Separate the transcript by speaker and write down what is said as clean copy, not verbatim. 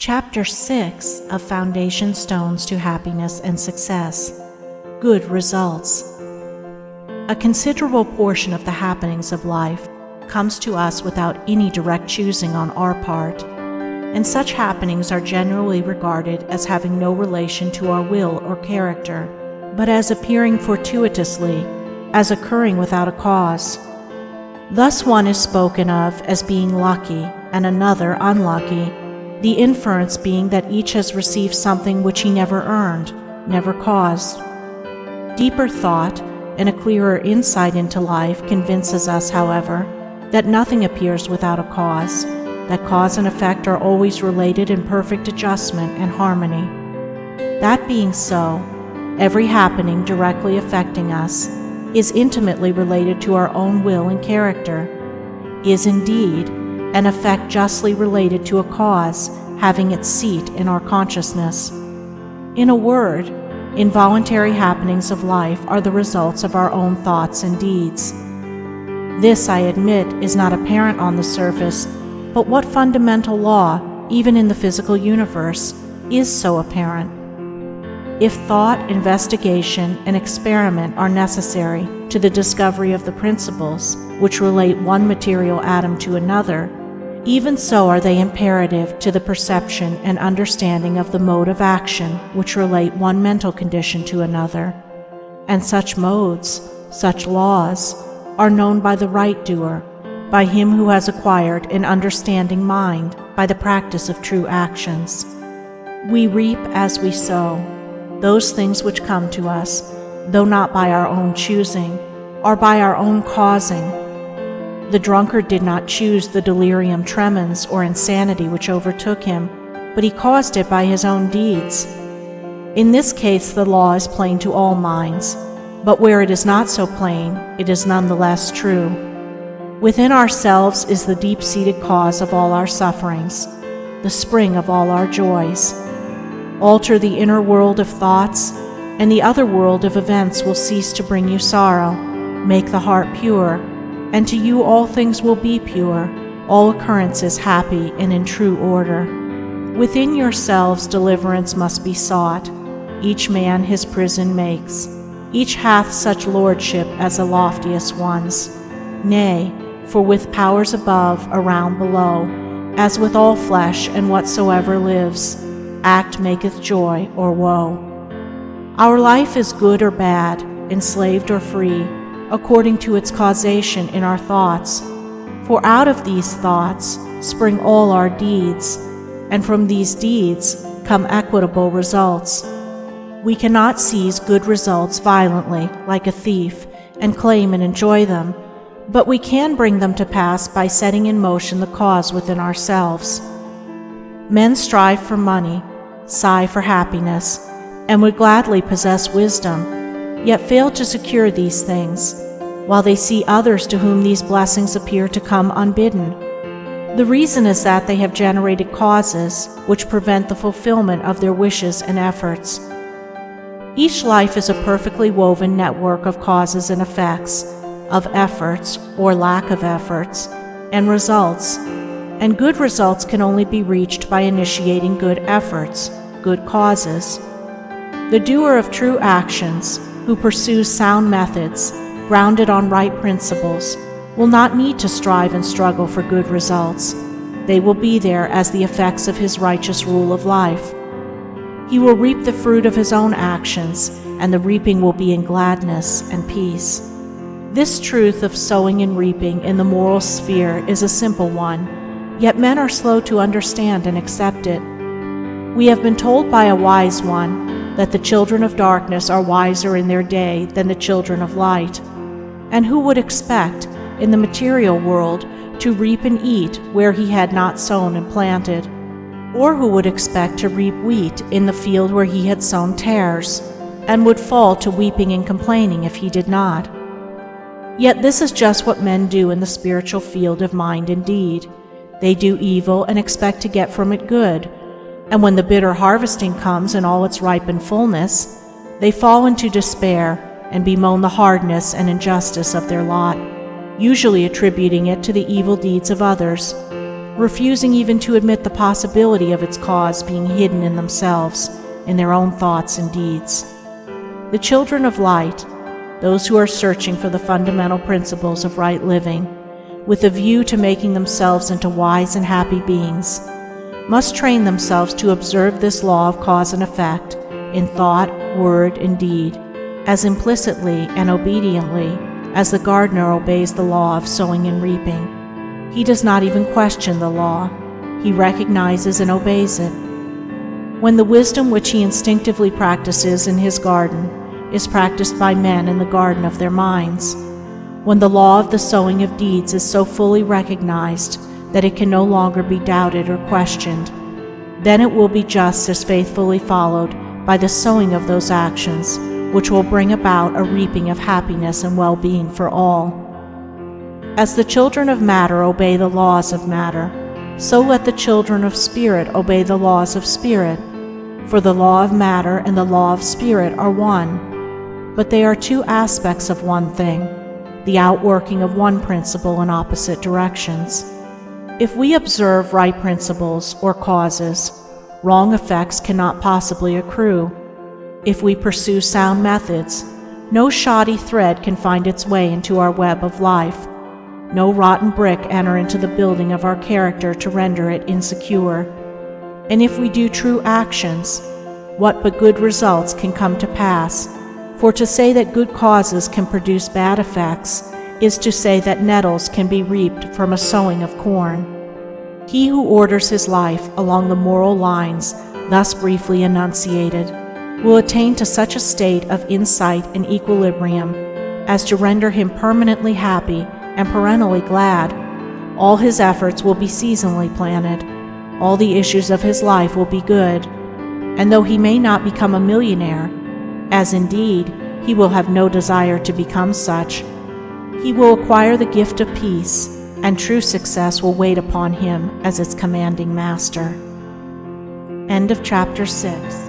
Speaker 1: Chapter 6 of Foundation Stones to Happiness and Success. Good Results. A considerable portion of the happenings of life comes to us without any direct choosing on our part, and such happenings are generally regarded as having no relation to our will or character, but as appearing fortuitously, as occurring without a cause. Thus one is spoken of as being lucky and another unlucky, the inference being that each has received something which he never earned, never caused. Deeper thought and a clearer insight into life convinces us, however, that nothing appears without a cause, that cause and effect are always related in perfect adjustment and harmony. That being so, every happening directly affecting us is intimately related to our own will and character, is indeed an effect justly related to a cause having its seat in our consciousness. In a word, involuntary happenings of life are the results of our own thoughts and deeds. This, I admit, is not apparent on the surface, but what fundamental law, even in the physical universe, is so apparent? If thought, investigation, and experiment are necessary to the discovery of the principles which relate one material atom to another, even so are they imperative to the perception and understanding of the mode of action which relate one mental condition to another. And such modes, such laws, are known by the right doer, by him who has acquired an understanding mind by the practice of true actions. We reap as we sow. Those things which come to us, though not by our own choosing, are by our own causing. The drunkard did not choose the delirium tremens or insanity which overtook him, but he caused it by his own deeds. In this case the law is plain to all minds, but where it is not so plain, it is nonetheless true. Within ourselves is the deep-seated cause of all our sufferings, the spring of all our joys. Alter the inner world of thoughts, and the other world of events will cease to bring you sorrow. Make the heart pure, and to you all things will be pure, all occurrences happy and in true order. Within yourselves deliverance must be sought. Each man his prison makes. Each hath such lordship as the loftiest ones. Nay, for with powers above, around, below, as with all flesh and whatsoever lives, act maketh joy or woe. Our life is good or bad, enslaved or free, according to its causation in our thoughts. For out of these thoughts spring all our deeds, and from these deeds come equitable results. We cannot seize good results violently, like a thief, and claim and enjoy them, but we can bring them to pass by setting in motion the cause within ourselves. Men strive for money, sigh for happiness, and would gladly possess wisdom, yet fail to secure these things, while they see others to whom these blessings appear to come unbidden. The reason is that they have generated causes which prevent the fulfillment of their wishes and efforts. Each life is a perfectly woven network of causes and effects, of efforts or lack of efforts, and results, and good results can only be reached by initiating good efforts, good causes. The doer of true actions, who pursues sound methods, grounded on right principles, will not need to strive and struggle for good results. They will be there as the effects of his righteous rule of life. He will reap the fruit of his own actions, and the reaping will be in gladness and peace. This truth of sowing and reaping in the moral sphere is a simple one, yet men are slow to understand and accept it. We have been told by a wise one that the children of darkness are wiser in their day than the children of light. And who would expect, in the material world, to reap and eat where he had not sown and planted? Or who would expect to reap wheat in the field where he had sown tares, and would fall to weeping and complaining if he did not? Yet this is just what men do in the spiritual field of mind and deed. They do evil and expect to get from it good, and when the bitter harvesting comes in all its ripened fullness, they fall into despair and bemoan the hardness and injustice of their lot, usually attributing it to the evil deeds of others. refusing even to admit the possibility of its cause being hidden in themselves, in their own thoughts and deeds. The children of light, those who are searching for the fundamental principles of right living, with a view to making themselves into wise and happy beings, must train themselves to observe this law of cause and effect in thought, word, and deed, as implicitly and obediently as the gardener obeys the law of sowing and reaping. He does not even question the law. He recognizes and obeys it. When the wisdom which he instinctively practices in his garden is practiced by men in the garden of their minds, when the law of the sowing of deeds is so fully recognized that it can no longer be doubted or questioned, then it will be just as faithfully followed by the sowing of those actions which will bring about a reaping of happiness and well-being for all. As the children of matter obey the laws of matter, so let the children of spirit obey the laws of spirit, for the law of matter and the law of spirit are one, but they are two aspects of one thing, the outworking of one principle in opposite directions. If we observe right principles or causes, wrong effects cannot possibly accrue. If we pursue sound methods, no shoddy thread can find its way into our web of life, no rotten brick enter into the building of our character to render it insecure. And if we do true actions, what but good results can come to pass? For to say that good causes can produce bad effects is to say that nettles can be reaped from a sowing of corn. He who orders his life along the moral lines thus briefly enunciated will attain to such a state of insight and equilibrium as to render him permanently happy and perennially glad. All his efforts will be seasonally planted. All the issues of his life will be good. And though he may not become a millionaire, as indeed he will have no desire to become such, he will acquire the gift of peace, and true success will wait upon him as its commanding master. End of chapter 6.